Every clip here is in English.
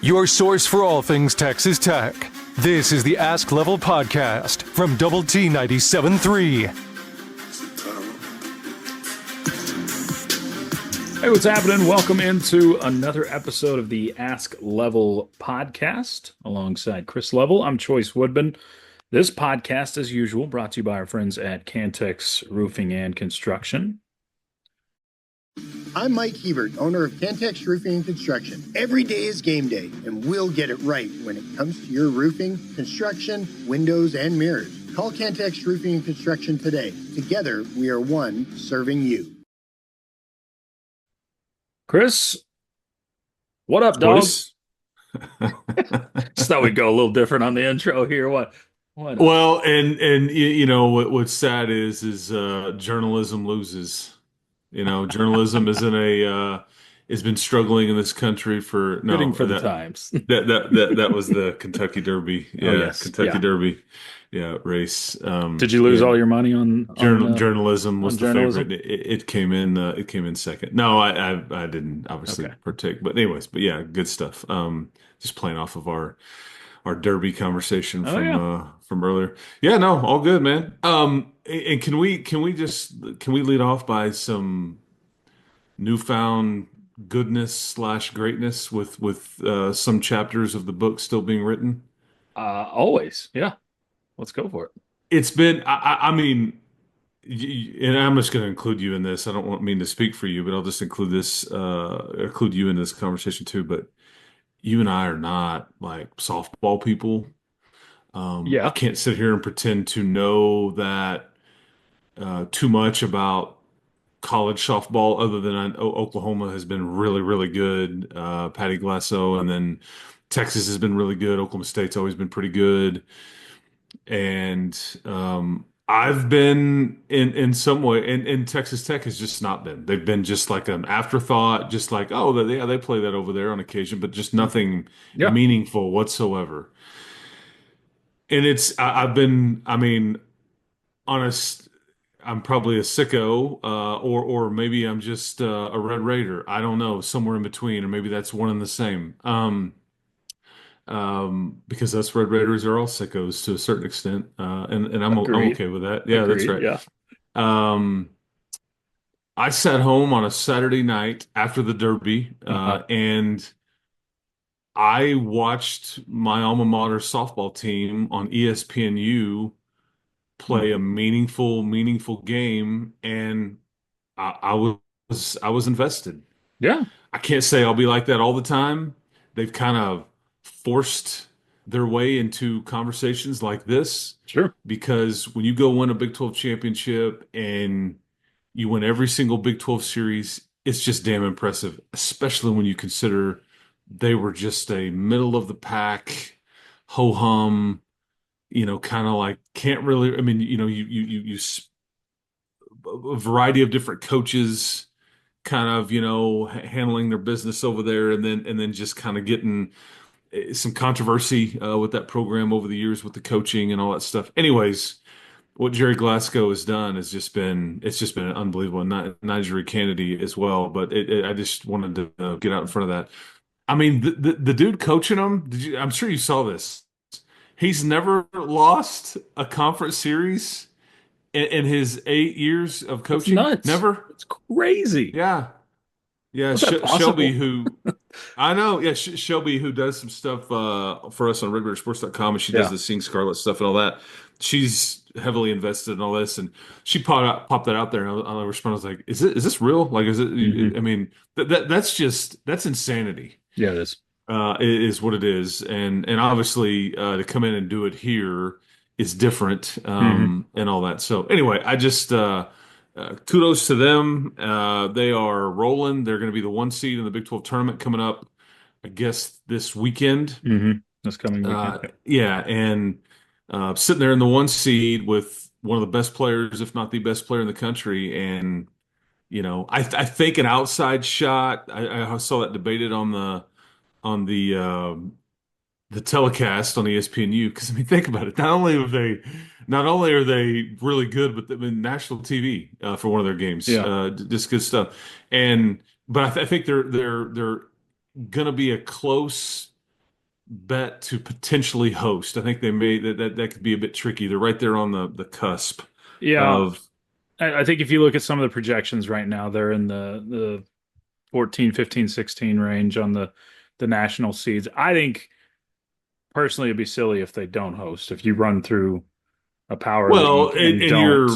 Your source for all things Texas Tech. This is the Ask Level podcast from Double T 97.3. Hey, what's happening? Welcome into another episode of the Ask Level podcast alongside Chris Level. I'm Chois Woodman. This podcast, as usual, brought to you by our friends at Cantex Roofing and Construction. I'm Mike Hebert, owner of Cantex Roofing and Construction. Every day is game day, and we'll get it right when it comes to your roofing, construction, windows, and mirrors. Call Cantex Roofing and Construction today. Together, we are one serving you. Chris, what up, dog? Just thought we'd go a little different on the intro here. What? well, and you know what's sad is journalism loses. You know, journalism has been struggling in this country for Fitting for the times. That was the Kentucky Derby. Yeah, yes. Kentucky Derby. Yeah, race. Did you lose all your money on journalism was on the journalism? favorite. It came in. It came in second. No, I didn't obviously partake. But anyways, yeah, good stuff. Just playing off of our Derby conversation from earlier. Yeah, no, all good, man. And can we lead off by some newfound goodness / greatness with some chapters of the book still being written? Always, yeah. Let's go for it. It's been, I mean, and I'm just going to include you in this. I don't mean to speak for you, but I'll just include you in this conversation too. But you and I are not like softball people. I can't sit here and pretend to know that too much about college softball, other than Oklahoma has been really, really good. Patty Glasso, and then Texas has been really good. Oklahoma State's always been pretty good. And I've been in some way, and Texas Tech has just not been. They've been just like an afterthought, just like, oh, they play that over there on occasion, but just nothing meaningful whatsoever. And I've been, I mean, honest, I'm probably a sicko, or maybe I'm just a Red Raider. I don't know, somewhere in between, or maybe that's one and the same. Because us Red Raiders are all sickos to a certain extent, and I'm okay with that. Yeah, Agreed. that's right. I sat home on a Saturday night after the Derby, and I watched my alma mater softball team on ESPNU play a meaningful game, and I was invested. Yeah. I can't say I'll be like that all the time. They've kind of forced their way into conversations like this. Sure. Because when you go win a Big 12 championship and you win every single Big 12 series, it's just damn impressive, especially when you consider they were just a middle of the pack, ho-hum, you know, kind of like can't really, I mean, you know, you a variety of different coaches kind of, you know, handling their business over there, and then just kind of getting some controversy with that program over the years with the coaching and all that stuff. Anyways, what Jerry Glasgow has done has just been unbelievable. And Nigeria Kennedy as well, but I just wanted to get out in front of that. I mean, the dude coaching them, I'm sure you saw this. He's never lost a conference series in his 8 years of coaching. It's nuts. Never. It's crazy. Yeah. Yeah, Shelby, who I know, yeah, Shelby, who does some stuff for us on RedRaiderSports.com, and she does the Sing Scarlet stuff and all that. She's heavily invested in all this, and she popped that out there, and I responded, I was like, "Is this real? Like, is it? I mean, that's insanity. Yeah, it is. Is what it is, and obviously to come in and do it here is different, and all that. So anyway, I just. Kudos to them. They are rolling. They're going to be the 1 seed in the Big 12 tournament coming up, I guess, this weekend. This coming weekend. Yeah, and sitting there in the 1 seed with one of the best players, if not the best player in the country. And, you know, I think an outside shot, I saw that debated on the telecast on ESPNU, because I mean, think about it. Not only are they really good, but they've been national TV for one of their games. Just good stuff. But I think they're gonna be a close bet to potentially host. I think they may that could be a bit tricky. They're right there on the cusp Yeah, of I think if you look at some of the projections right now, they're in the 14, 15, 16 range on the national seeds. I think personally it'd be silly if they don't host. If you run through a power well, league and and don't, you're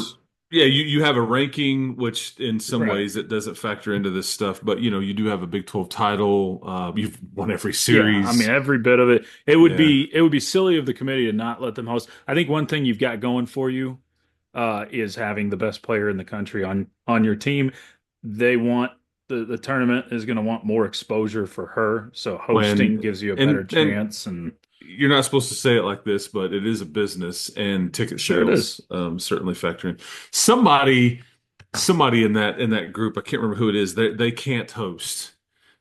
yeah, you have a ranking, which in some right. ways it doesn't factor into this stuff, but you do have a Big 12 title. You've won every Yeah, I mean series. every bit of it. Yeah. It would be silly of the committee to not let them host. I think one thing you've got going for you is having the best player in the country on your team. They want the tournament is going to want more exposure for her, so hosting When gives you a better and chance. And you're not supposed to say it like this, but it is a business, and ticket sure it sales is. certainly factor in. Somebody in that group, I can't remember who it is. They can't host.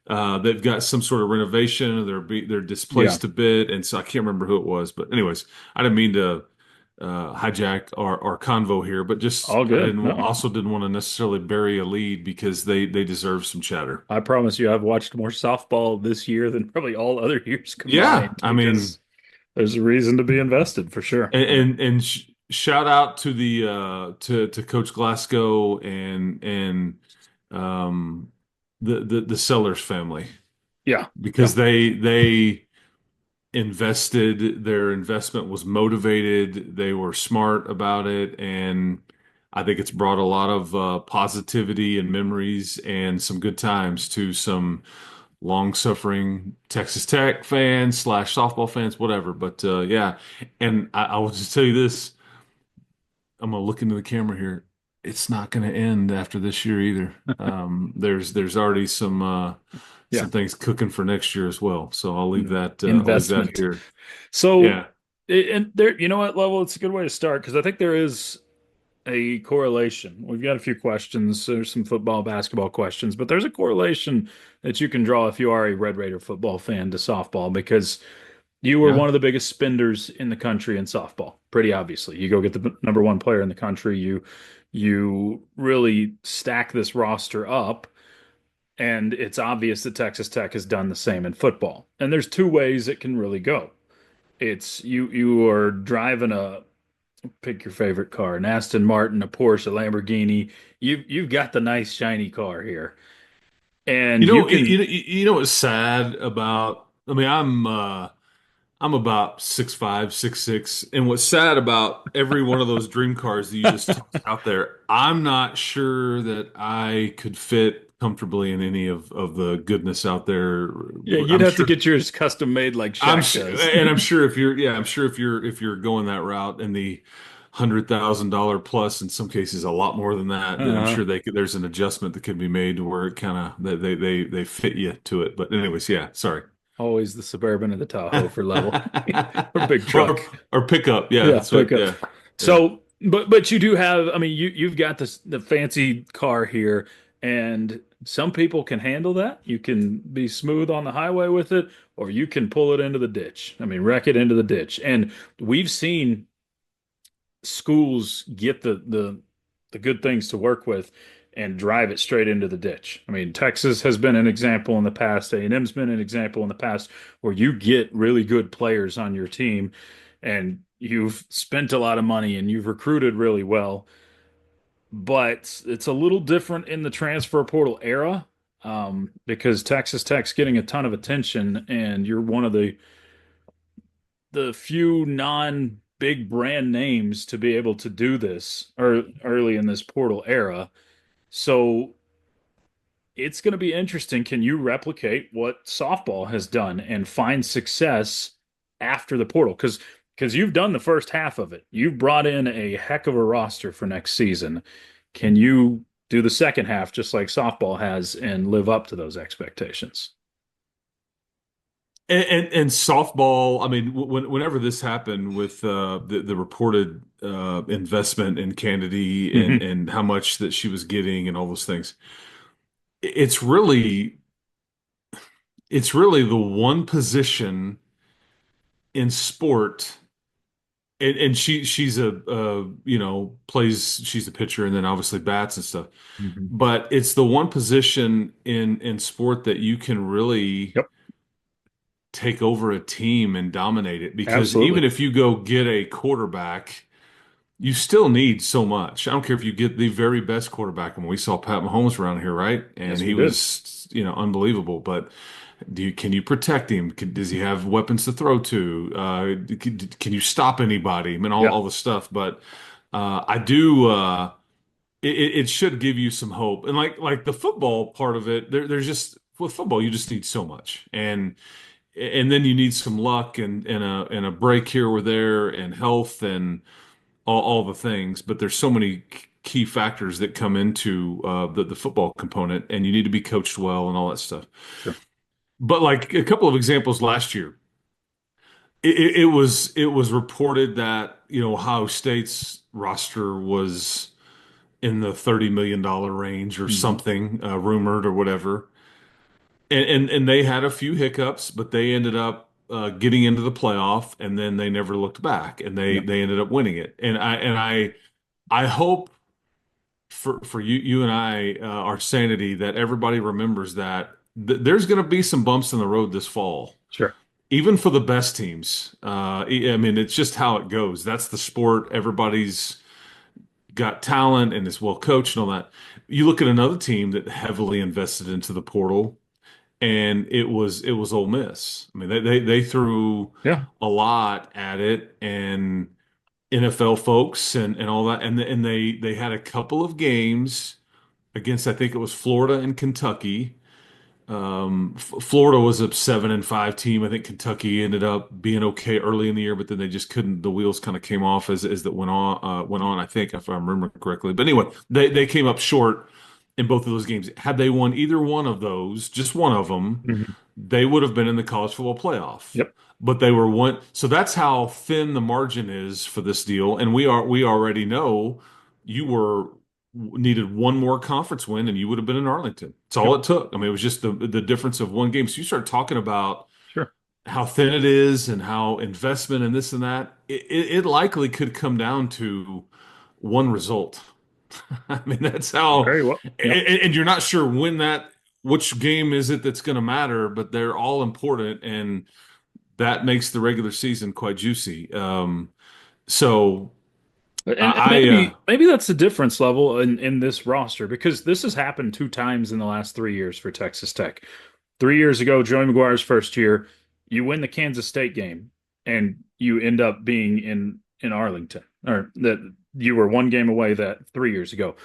They've got some sort of renovation, or they're Yeah, displaced a bit, and so I can't remember who it was. But anyways, I didn't mean to hijack our convo here, but just all I good. No, didn't want to necessarily bury a lead because they deserve some chatter. I promise you, I've watched more softball this year than probably all other years Yeah, combined I mean. because there's a reason to be invested for sure. And shout out to the to Coach Glasgow and um the Sellers family Yeah, yeah. because they invested, their investment was motivated, they were smart about it, and I think it's brought a lot of positivity and memories and some good times to some long-suffering Texas Tech fans slash softball fans, whatever. But yeah, and I will just tell you this. I'm gonna look into the camera here. It's not gonna end after this year either. There's already Yeah. some things cooking for next year as well. So I'll leave that Investment. here. So, Yeah, and there, you know what, Level, it's a good way to start because I think there is a correlation. We've got a few questions. There's some football, basketball questions, but there's a correlation that you can draw if you are a Red Raider football fan to softball because you were yeah. one of the biggest spenders in the country in softball. Pretty obviously, you go get the number one player in the country. You really stack this roster up. And it's obvious that Texas Tech has done the same in football. And there's two ways it can really go. It's you are driving a pick your favorite car, an Aston Martin, a Porsche, a Lamborghini. You've got the nice shiny car here. And you can You know what's sad about? I mean, I'm about 6'5", 6'6", and what's sad about every one of those dream cars that you just tossed out there, I'm not sure that I could fit comfortably in any of the goodness out there. yeah, you'd I'm have to sure get yours custom made like I'm Shaq sure, does. and I'm sure if you're, yeah, I'm sure if you're going that route and the $100,000 plus, in some cases a lot more than that, then I'm Uh, sure there's an adjustment that could be made to where it kind of they fit you to it. But anyways, yeah, sorry. always the Suburban and the Tahoe for Level or big or truck. or pickup, yeah, Yeah, that's what, pickup. yeah, yeah. So, but you do have, I mean, you've got this the fancy car here, and some people can handle that. You can be smooth on the highway with it, or you can pull it into the ditch. I mean, wreck it into the ditch. And we've seen schools get the good things to work with and drive it straight into the ditch. I mean, Texas has been an example in the past. A&M's been an example in the past where you get really good players on your team and you've spent a lot of money and you've recruited really well. But it's a little different in the transfer portal era because Texas Tech's getting a ton of attention and you're one of the few non big brand names to be able to do this early in this portal era. So it's going to be interesting. Can you replicate what softball has done and find success after the portal? Because you've done the first half of it. You've brought in a heck of a roster for next season. Can you do the second half just like softball has and live up to those expectations? And softball, I mean, whenever this happened with the reported investment in Kennedy and how much that she was getting and all those things, it's really it's really the one position in sport, and she's plays, she's a pitcher and then obviously bats and stuff, Mhm. but it's the one position in sport that you can really Yep. take over a team and dominate it. Because even Absolutely. if you go get a quarterback, you still need so much. I don't care if you get the very best quarterback. And we saw Pat Mahomes around here, right? And Yes, we he did. was, unbelievable. But can you protect him? Does he have weapons to throw to? Can you stop anybody? I mean, Yeah, all the stuff. But I do. It should give you some hope. And like the football part of it, there's just with football, you just need so much, and then you need some luck and a break here or there and health and all the things. But there's so many key factors that come into the football component, and you need to be coached well and all that stuff. sure. But like a couple of examples last year, it was reported that Ohio State's roster was in the $30 million range or Hmm. something, rumored or whatever. And they had a few hiccups, but they ended up getting into the playoff, and then they never looked back, and they Yeah, they ended up winning it. And I hope for you and I, our sanity, that everybody remembers that there's going to be some bumps in the road this fall, sure. even for the best teams. I mean, it's just how it goes. That's the sport. Everybody's got talent and is well coached and all that. You look at another team that heavily invested into the portal, and it was Ole Miss. I mean, they threw Yeah. a lot at it, and NFL folks and all that, and they had a couple of games against, I think it was Florida and Kentucky. Florida was a 7-5 team. I think Kentucky ended up being okay early in the year, but then they just couldn't. The wheels kind of came off as that went on. I think if I remember correctly. But anyway, they came up short in both of those games. Had they won either one of those, just one of them, Hmm. they would have been in the college football playoff. Yep. But they were one. So that's how thin the margin is for this deal. And we already know you were needed one more conference win and you would have been in Arlington. It's all Yep. it took. I mean, it was just the difference of one game. So you start talking about Sure. how thin it is and how investment and this and that, it likely could come down to one result. I mean, that's how, Very well. Yep. and you're not sure which game is it that's going to matter, but they're all important, and that makes the regular season quite juicy. So And I, maybe that's the difference level in this roster, because this has happened two times in the last 3 years for Texas Tech. 3 years ago, Joey McGuire's first year, you win the Kansas State game and you end up being in Arlington, or that you were one game away that 3 years ago.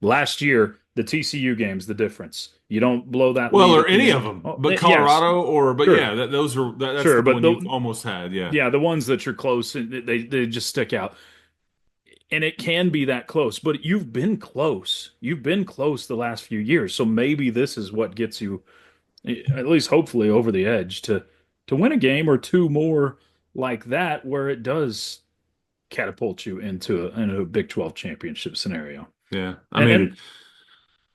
Last year, the TCU game's the difference. You don't blow that well, lead or at the any of end. them, Oh, but yes, Colorado but sure, yeah, that's sure, the but one you've almost had. Yeah. yeah, the ones that you're close, they just stick out. And it can be that close, but you've been close. You've been close the last few years. So maybe this is what gets you, at least hopefully, over the edge to win a game or two more like that, where it does catapult you into a Big 12 championship scenario. Yeah. I And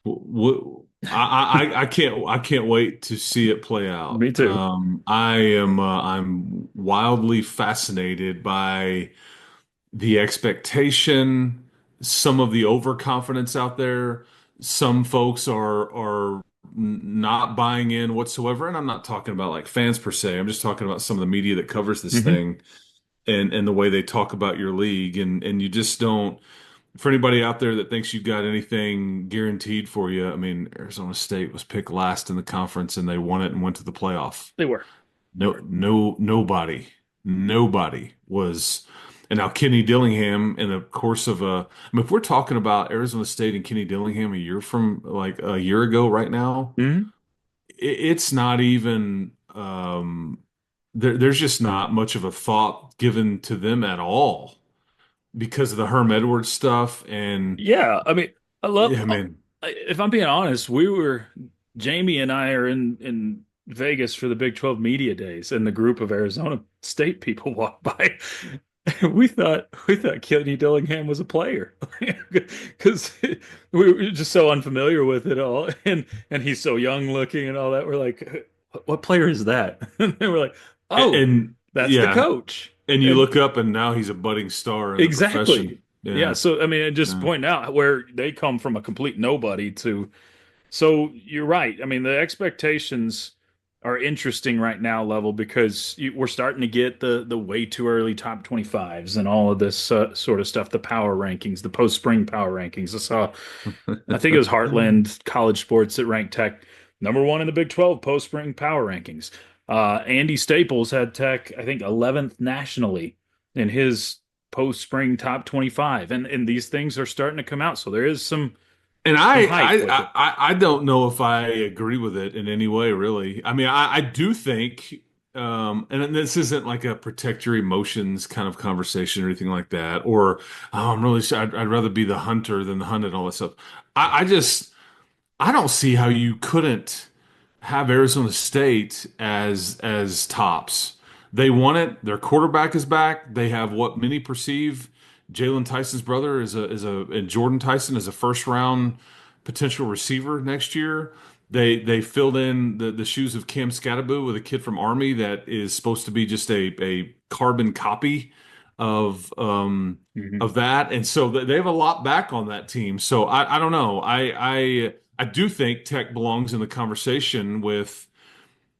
mean, I can't wait to see it play out. me too. I'm wildly fascinated by the expectation, some of the overconfidence out there. Some folks are not buying in whatsoever, and I'm not talking about like fans per se. I'm just talking about some of the media that covers this Hmm. thing and the way they talk about your league, and you just don't. For anybody out there that thinks you've got anything guaranteed for you, I mean, Arizona State was picked last in the conference and they won it and went to the playoff. They were. They No, were. no, nobody was. And now Kenny Dillingham, in the course of I mean, if we're talking about Arizona State and Kenny Dillingham a year from like a year ago, right now, Hmm. it's not even. There's just not much of a thought given to them at all because of the Herm Edwards stuff. And Yeah, I mean, I love. yeah, man, If I'm being honest, Jamie and I are in Vegas for the Big 12 media days, and the group of Arizona State people walked by. We thought Kenny Dillingham was a player because we were just so unfamiliar with it all, and he's so young looking and all that. We're like, what player is that? And we're like, oh, and that's the yeah, coach. and you And look up and now he's a budding star in the profession. exactly. Yeah. Yeah. So I mean, just Yeah. pointing out where they come from, a complete nobody to. So you're right. I mean, the expectations are interesting right now, Level, because we're starting to get the way too early top 25s and all of this sort of stuff, the power rankings, the post spring power rankings. I think it was Heartland College Sports that ranked Tech number one in the Big 12 post spring power rankings. Andy Staples had Tech, I think, 11th nationally in his post spring top 25, and these things are starting to come out. So there is And some hype with it. I don't know if I agree with it in any way, really. I mean, I do think, and this isn't like a protect your emotions kind of conversation or anything like that, or oh, I'm really, I'd rather be the hunter than the hunted and all that stuff. I just, I don't see how you couldn't have Arizona State as tops. They won it. Their quarterback is back. They have what many perceive Jalen Tyson's brother and Jordan Tyson is a first round potential receiver next year. They filled in the shoes of Cam Scatterbo with a kid from Army that is supposed to be just a carbon copy of um Mhm. of that, and so they have a lot back on that team. So I don't know. I do think Tech belongs in the conversation with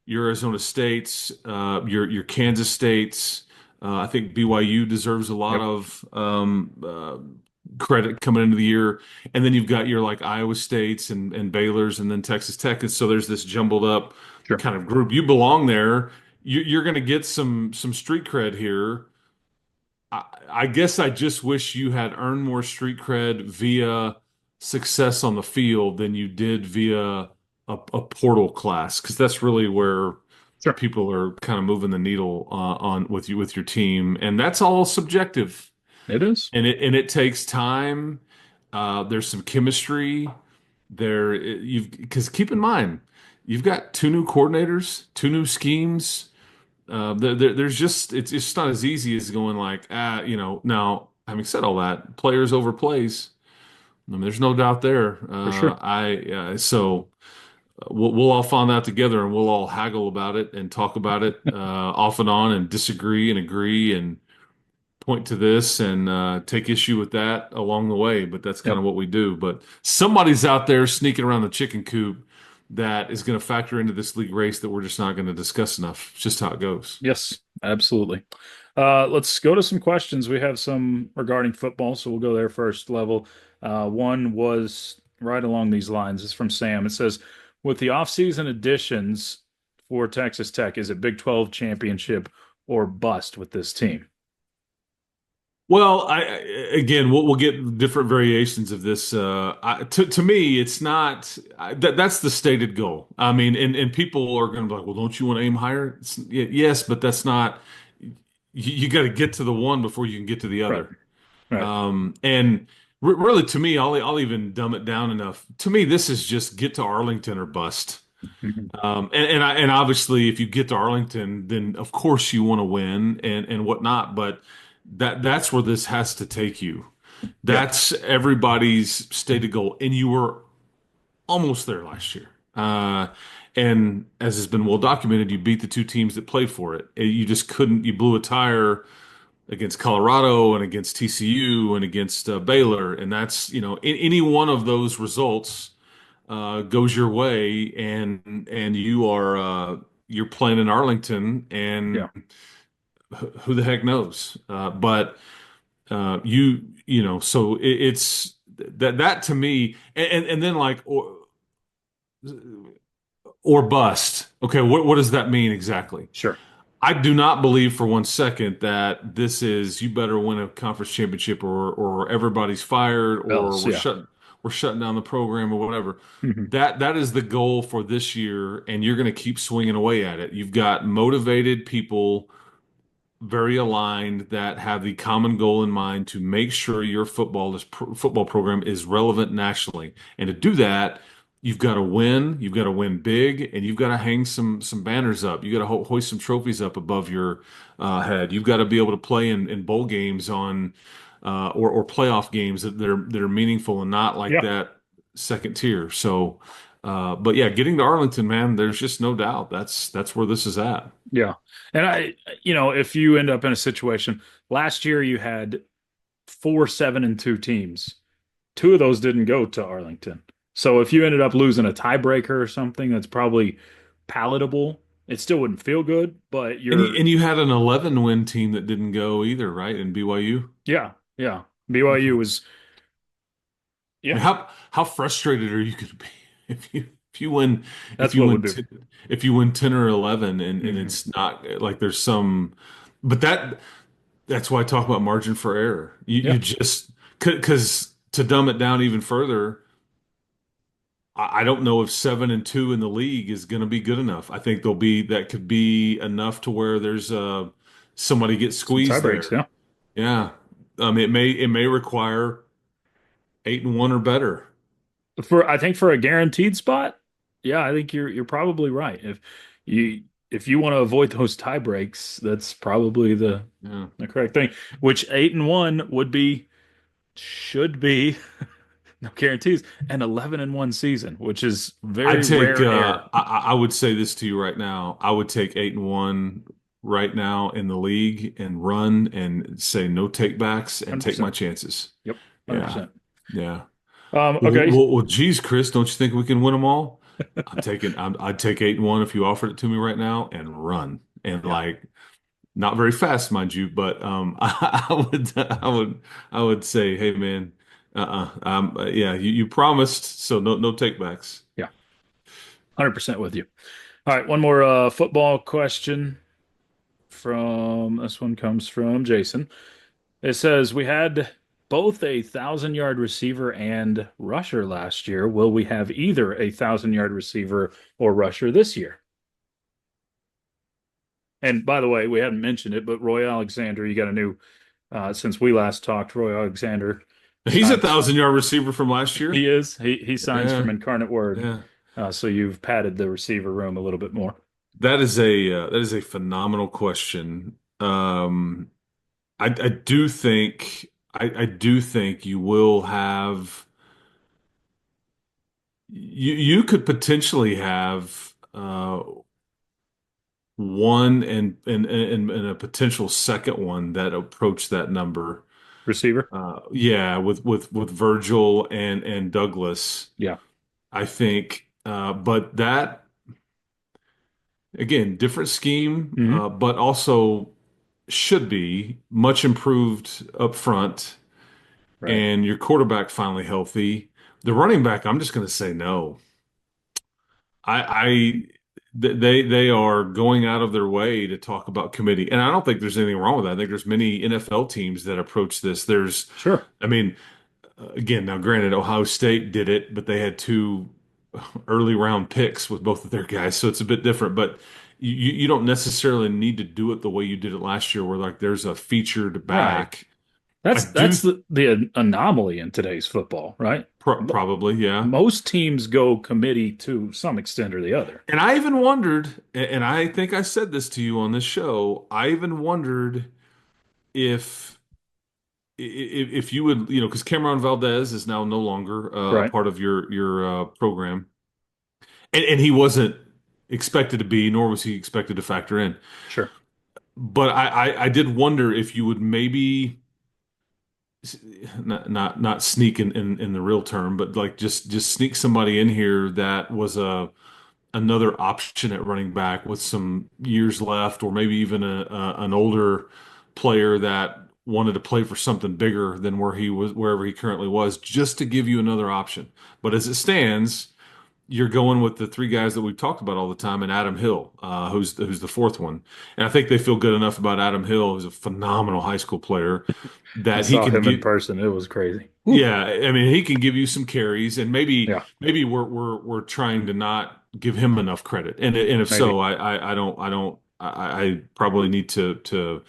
your Arizona States, your Kansas States. I think BYU deserves a lot Yep. of credit coming into the year, and then you've got your like Iowa States and Baylor's, and then Texas Tech, and so there's this jumbled up Sure. kind of group. You belong there. You're going to get some street cred here. I guess I just wish you had earned more street cred via success on the field than you did via a portal class, because that's really where Sure. people are kind of moving the needle on with your team, and that's all subjective, It is. and it takes time. There's some chemistry there. You've because keep in mind you've got two new coordinators, two new schemes. There's just it's just not as easy as going like Now, having said all that, players over plays. I mean, there's no doubt there. For sure. We'll all find out together, and we'll all haggle about it and talk about it off and on, and disagree and agree and point to this and take issue with that along the way. But that's kind Yep. of what we do. But somebody's out there sneaking around the chicken coop that is going to factor into this league race that we're just not going to discuss enough. It's just how it goes. Yes, absolutely. Let's go to some questions. We have some regarding football, so we'll go there first. Level. One was right along these lines. It's from Sam. It says, with the offseason additions for Texas Tech, is it Big 12 championship or bust with this team? Well, again, we'll get different variations of this. To me, it's not that's the stated goal. I mean, and people are going to be like, well, don't you want to aim higher? Yes, but that's not. You got to get to the one before you can get to the Right. other. Right. And really, to me, I'll even dumb it down enough. To me, this is just get to Arlington or bust. Mhm. And obviously, if you get to Arlington, then of course you want to win and whatnot. But that's where this has to take you. Yeah. That's everybody's stated goal, and you were almost there last year. And as has been well documented, you beat the two teams that played for it. You just couldn't. You blew a tire against Colorado and against TCU and against Baylor, and that's any one of those results goes your way, and you're playing in Arlington, and Yeah. who the heck knows? But so it's that to me, and then like or bust. Okay, what does that mean exactly? Sure. I do not believe for one second that this is you better win a conference championship or everybody's fired or Else, yeah. we're shutting down the program or whatever. Mhm. That is the goal for this year, and you're going to keep swinging away at it. You've got motivated people, very aligned, that have the common goal in mind to make sure your football program is relevant nationally. And to do that, you've got to win. You've got to win big, and you've got to hang some banners up. You got to hoist some trophies up above your head. You've got to be able to play in bowl games on or playoff games that are meaningful and not like Yeah. that second tier. So, but yeah, getting to Arlington, man, there's just no doubt that's where this is at. Yeah. And if you end up in a situation, last year you had 4 7-2 teams. Two of those didn't go to Arlington. So if you ended up losing a tiebreaker or something, that's probably palatable It still wouldn't feel good, but And you had an 11 win team that didn't go either, right? In BYU. yeah, yeah. BYU Okay. was, I mean, yeah, how frustrated are you going to be if you win if that's you what would win be. if you win 10 or 11 and Hmm. it's not like there's some, but that's why I talk about margin for error. You Yeah, just, because to dumb it down even further, I don't know if 7-2 in the league is going to be good enough. I think that could be enough to where there's somebody gets some tie squeezed breaks. there. Yeah. Yeah. It may require 8-1 or better. I think for a guaranteed spot, yeah, I think you're probably right. You if you want to avoid those tie breaks, that's probably Yeah. the correct thing. Which 8-1 would be should be no guarantees an 11-1 season, which is I'd very take rare air. I would say this to you right now. I would take 8-1 right now in the league and run and say no takebacks and take my 100%. chances. Yep, Yeah. 100%. Yeah. Okay. Geez, Chris, don't you think we can win them all? I'd take 8-1 if you offered it to me right now and run. And Yeah. like not very fast, mind you, but I would say, hey man, yeah, you promised, so no takebacks. Yeah. 100% with you. All right, one more football question from this one comes from Jason. It says we had both 1,000 yard receiver and rusher last year. Will we have either 1,000 yard receiver or rusher this year? And by the way, we hadn't mentioned it, but Roy Alexander, you got a new since we last talked. Roy Alexander He's a signs. 1,000-yard receiver from last year. He signs from Yeah, Incarnate Word. yeah. So you've padded the receiver room a little bit more. That is a phenomenal question. I do think you will have you could potentially have one and a potential second one that approach that number. Receiver? Yeah, with Virgil and Douglas, Yeah. I think. But that again, different scheme, Hmm. but also should be much improved up front, Right. and your quarterback finally healthy. The running back, I'm just going to say no. I they are going out of their way to talk about committee, and I don't think there's anything wrong with that. I think there's many NFL teams that approach this. Sure. I mean, again, now granted, Ohio State did it, but they had two early round picks with both of their guys, so it's a bit different. But you don't necessarily need to do it the way you did it last year, where like there's a featured Right. back. I That's do the anomaly in today's football, right? probably, yeah. Most teams go committee to some extent or the other. And I even wondered, and I think I said this to you on this show. I even wondered if if you would, because Cameron Valdez is now no longer a Right. part of your program, and he wasn't expected to be, nor was he expected to factor in. Sure. But I did wonder if you would maybe not sneak in the real term, but like just sneak somebody in here that was another option at running back with some years left, or maybe even an older player that wanted to play for something bigger than wherever he currently was, just to give you another option. But as it stands, you're going with the three guys that we've talked about all the time, and Adam Hill, who's the fourth one. And I think they feel good enough about Adam Hill, who's a phenomenal high school player, I that he saw can him in give. person. It was crazy. Whew. Yeah, I mean, he can give you some carries, and maybe Yeah, maybe we're trying to not give him enough credit. And if maybe. so, I probably need to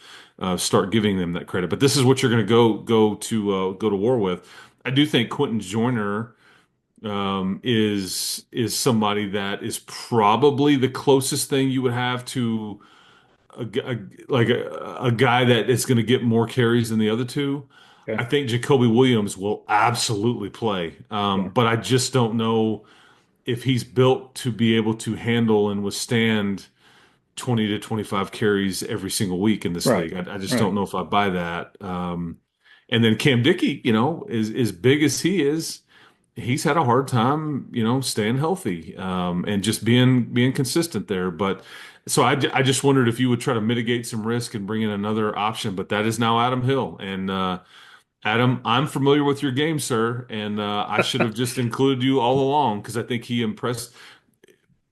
start giving them that credit. But this is what you're going to go to war with. I do think Quentin Joyner is somebody that is probably the closest thing you would have to like a guy that is going to get more carries than the other two. I Okay. think Jacoby Williams will absolutely play, Yeah. but I just don't know if he's built to be able to handle and withstand 20 to 25 carries every single week in this Right. league. I just Right. don't know if I buy that. And then Cam Dickey, as big as he is, he's had a hard time, staying healthy, and just being consistent there. But so I just wondered if you would try to mitigate some risk and bring in another option. But that is now Adam Hill, and Adam, I'm familiar with your game, sir, and I should have just included you all along because I think he impressed.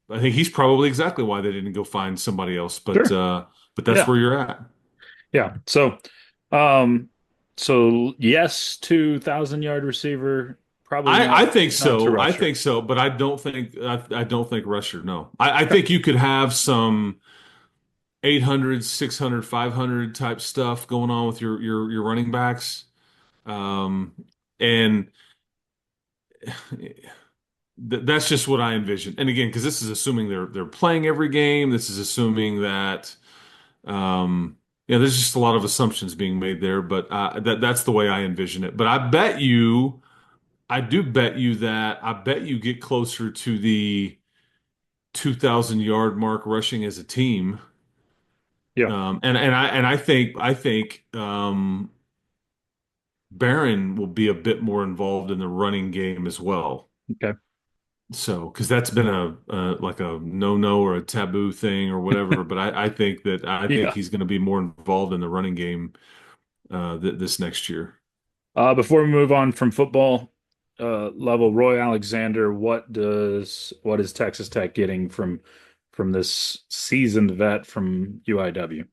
I think he's probably exactly why they didn't go find somebody else. But Sure. but that's Yeah. where you're at. Yeah. Um, so yes, 2,000 yard receiver, probably I not, think not to so. I rusher. think so, but I don't think Rusher. No, I think you could have some 800, 600, 500 type stuff going on with your running backs. Um, and that's just what I envision. And again, because this is assuming they're playing every game. This is assuming that there's just a lot of assumptions being made there. But that's the way I envision it. But I do bet you that I bet you get closer to the 2,000 yard mark rushing as a team. Yeah. And I think Barron will be a bit more involved in the running game as well. Okay. So, because that's been like a no-no or a taboo thing or whatever, but I think Yeah. he's going to be more involved in the running game th this next year. Before we move on from football level, Roy Alexander, what is Texas Tech getting from this seasoned vet from UIW?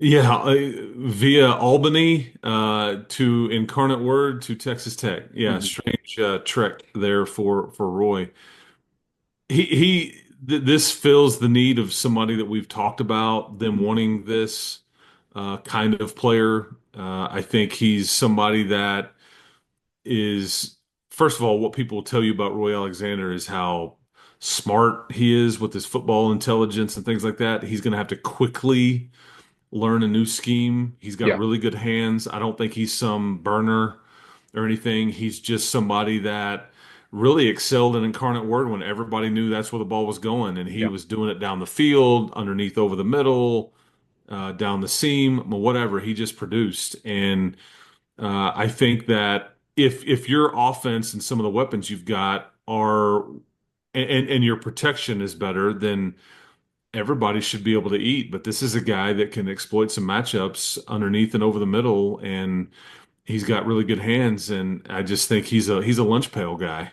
Yeah, via Albany to Incarnate Word to Texas Tech. Yeah, Mhm. strange trek there for Roy. This fills the need of somebody that we've talked about them Mhm. wanting this kind of player. I think he's somebody that is, first of all, what people will tell you about Roy Alexander is how smart he is with his football intelligence and things like that. He's going to have to quickly learn a new scheme. He's got Yeah. really good hands. I don't think he's some burner or anything. He's just somebody that really excelled in Incarnate Word when everybody knew that's where the ball was going, and he Yeah. was doing it down the field, underneath, over the middle, down the seam, whatever. He just produced, and I think that if your offense and some of the weapons you've got are and your protection is better, then everybody should be able to eat. But this is a guy that can exploit some matchups underneath and over the middle, and he's got really good hands. And I just think he's a lunch pail guy.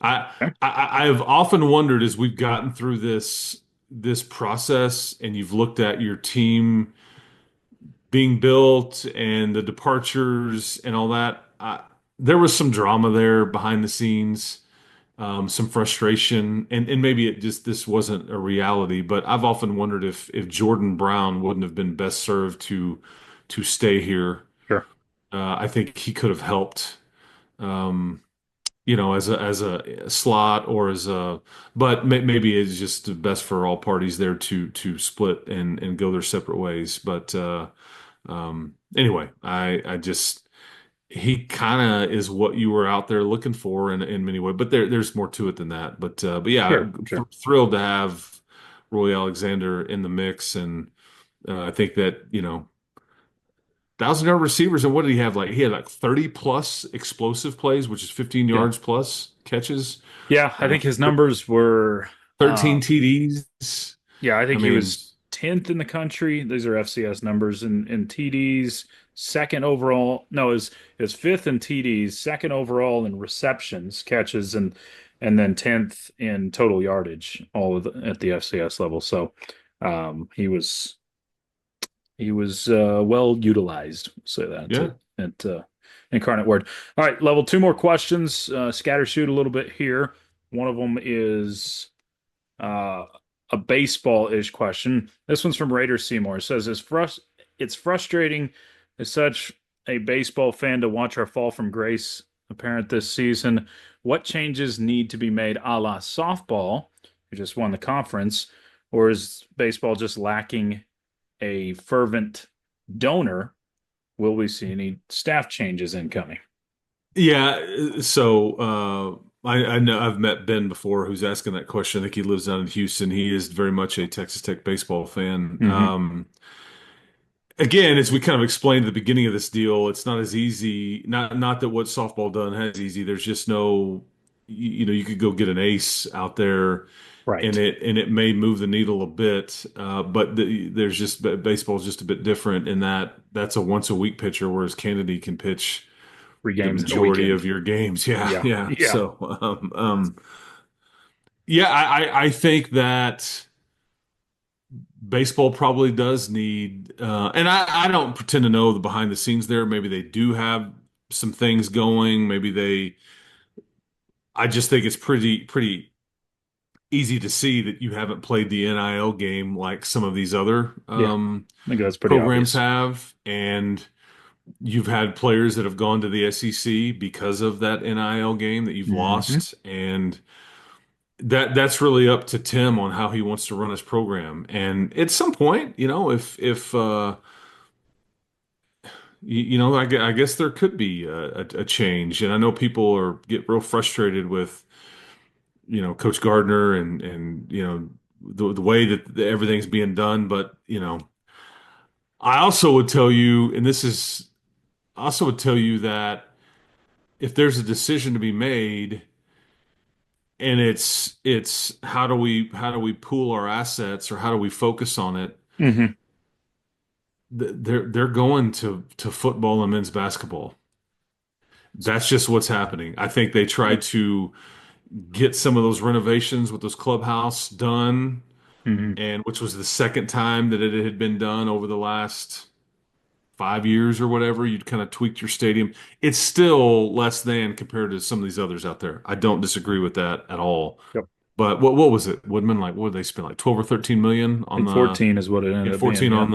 I Okay. I've often wondered as we've gotten through this process, and you've looked at your team being built and the departures and all that. There was some drama there behind the scenes, some frustration, and maybe it just this wasn't a reality. But I've often wondered if Jordan Brown wouldn't have been best served to stay here. Sure. I think he could have helped, um, as a slot or but maybe it's just best for all parties there to split and go their separate ways. But anyway, I just he kind of is what you were out there looking for in many ways, but there's more to it than that. But yeah, Sure. Sure. thrilled to have Roy Alexander in the mix, and I think that 1,000 yard receivers. And what did he have? Like he had like 30 plus explosive plays, which is 15 Yeah. yards plus catches, Yeah. I uh, think his numbers were, 13 TDs. yeah, I I think he mean, was 10th in the country. These are FCS numbers in TDs, second overall. No, it was fifth in TDs, second overall in receptions, catches, and then 10th in total yardage, at the FCS level. So he was well utilized, say that yeah, at Incarnate Word. All right, level two more questions. Scatter shoot a little bit here. One of them is uh, a baseball-ish question. This one's from Raider Seymour. It says, it's frustrating as such a baseball fan to watch our fall from grace apparent this season. What changes need to be made a la softball, who just won the conference, or is baseball just lacking a fervent donor? Will we see any staff changes incoming? yeah. So I know I've met Ben before, who's asking that question. I think he lives down in Houston. He is very much a Texas Tech baseball fan. Hmm. again, as we kind of explained at the beginning of this deal, it's not as easy. Not that what softball done has easy. There's just no, you could go get an ace out there, and Right. it may move the needle a bit. But there's just baseball's just a bit different in that that's a once a week pitcher, whereas Kennedy can pitch Three the games in a majority weekend. of your games. Yeah, Yeah. yeah. Yeah. So, yeah, I think that baseball probably does need, and I don't pretend to know the behind the scenes there. Maybe they do have some things going. I just think it's pretty easy to see that you haven't played the NIL game like some of these other Yeah. I think that's pretty programs obvious. have, and you've had players that have gone to the SEC because of that NIL game that you've Hmm. lost, and that's really up to Tim on how he wants to run his program. And at some point, if I guess there could be a change. And I know people get real frustrated with Coach Gardner and the way that everything's being done. But I also would tell you, and this is I also would tell you that if there's a decision to be made, and it's how do we pool our assets, or how do we focus on it, Hmm. they're going to football and men's basketball. That's just what's happening. I think they tried to get some of those renovations with those clubhouse done, Hmm. and which was the second time that it had been done over the last 5 years or whatever. You'd kind of tweaked your stadium. It's still less than compared to some of these others out there. I don't disagree with that at all. Yep. But what was it, Woodman? Like, what did they spend? Like 12 or 13 million I on think the 14 is what it yeah, ended up being. 14 Yeah. on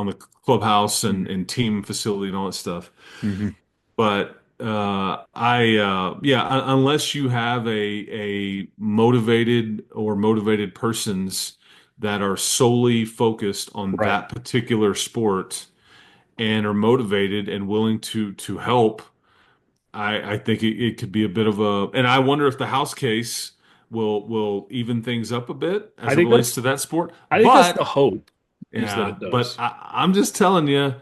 the clubhouse Hmm. and team facility and all that stuff. Hmm. But unless you have a motivated persons that are solely focused on Right. that particular sport and are motivated and willing to help, I think it could be a bit of a, and I wonder if the house case will even things up a bit I as it think relates that's to that sport. I think that's the But hope is that yeah, it but does. I'm just telling you,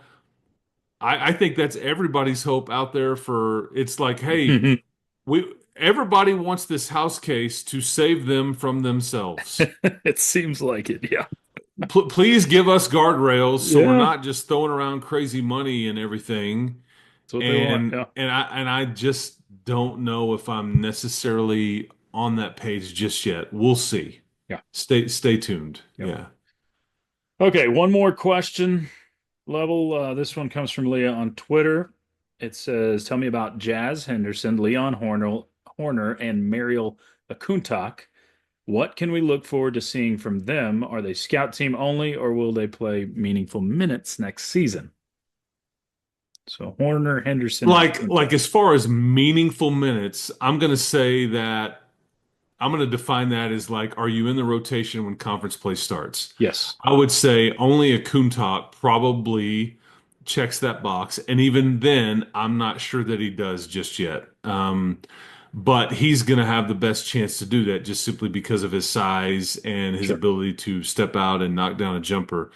I think that's everybody's hope out there for it's like, hey, Hmm. everybody wants this house case to save them from themselves. It seems like it. Yeah. Please give us guardrails so we're Yeah. not just throwing around crazy money and everything. That's what they want. And Yeah. I just don't know if I'm necessarily on that page just yet. We'll see. Yeah. Stay tuned. Yep. Yeah. Okay. One more question. Level. This one comes from Leah on Twitter. It says, "Tell me about Jazz Henderson, Horner, and Mariel Akuntak. What can we look forward to seeing from them? Are they scout team only, or will they play meaningful minutes next season?" So Horner, Henderson, and Like Akuntak. as far as meaningful minutes, I'm gonna say that I'm gonna define that as like, are you in the rotation when conference play starts? Yes. I would say only a Kuntak probably checks that box, and even then, I'm not sure that he does just yet. But he's going to have the best chance to do that just simply because of his size and his Sure. ability to step out and knock down a jumper.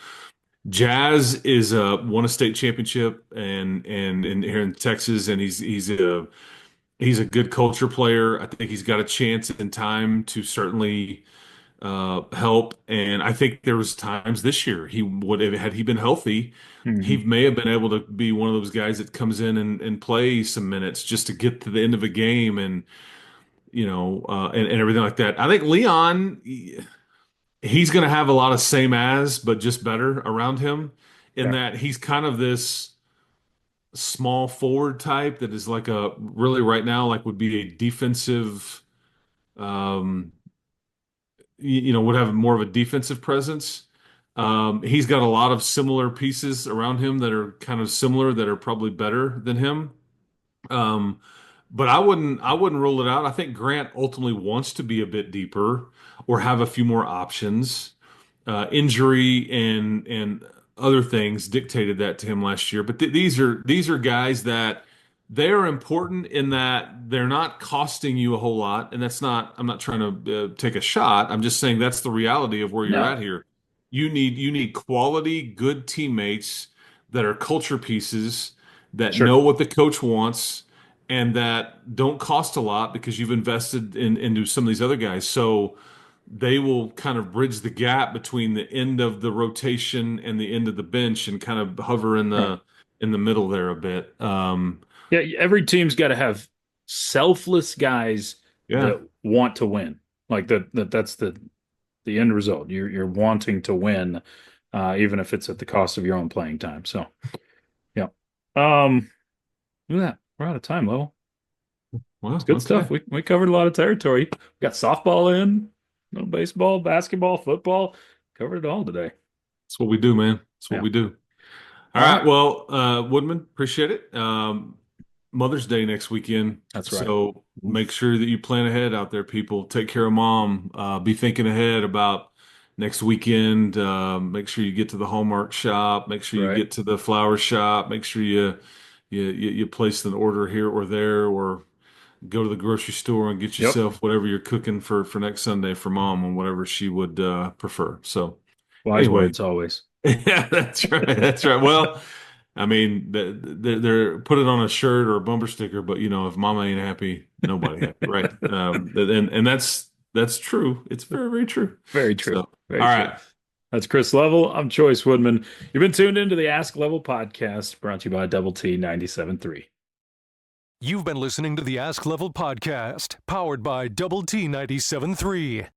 Jazz is won a state championship and here in Texas, and he's a good culture player. I think he's got a chance in time to certainly help. And I think there was times this year he would have, had he been healthy, he Hmm. may have been able to be one of those guys that comes in and play some minutes just to get to the end of a game and and everything like that. I think Leon, he's going to have a lot of same as, but just better around him in Okay. that he's kind of this small forward type that is like a really right now like would be a defensive um would have more of a defensive presence. He's got a lot of similar pieces around him that are kind of similar that are probably better than him. Um, but I wouldn't rule it out. I think Grant ultimately wants to be a bit deeper or have a few more options. Injury and other things dictated that to him last year. But these are guys that they are important in that they're not costing you a whole lot, and that's not. I'm not trying to take a shot. I'm just saying that's the reality of where you're at No. here. You need quality, good teammates that are culture pieces that Sure. know what the coach wants and that don't cost a lot because you've invested into some of these other guys. So they will kind of bridge the gap between the end of the rotation and the end of the bench and kind of hover in Right. the middle there a bit. Yeah, every team's got to have selfless guys Yeah. that want to win. Like that's the end result. You're wanting to win, even if it's at the cost of your own playing time. So, yeah. Look at that. We're out of time, Level. It's Well, good stuff. okay. We covered a lot of territory. We got softball in, no baseball, basketball, football. Covered it all today. That's what we do, man. That's what Yeah. we do. All All right. right. Well, Woodman, appreciate it. Mother's Day next weekend. That's right. So make sure that you plan ahead out there, people. Take care of mom. Be thinking ahead about next weekend. Make sure you get to the Hallmark shop. Make sure you Right. get to the flower shop. Make sure you place an order here or there, or go to the grocery store and get Yep. yourself whatever you're cooking for next Sunday for mom and whatever she would prefer. So Wise anyway, words always. yeah, that's right. That's right. Well, I mean, they're put it on a shirt or a bumper sticker, but if mama ain't happy, nobody happy, right? And that's true. It's very, very true. Very So, true. all Very true. right. That's Chris Level. I'm Choice Woodman. You've been tuned into the Ask Level podcast brought to you by Double T 97.3. You've been listening to the Ask Level podcast, powered by Double T 97.3.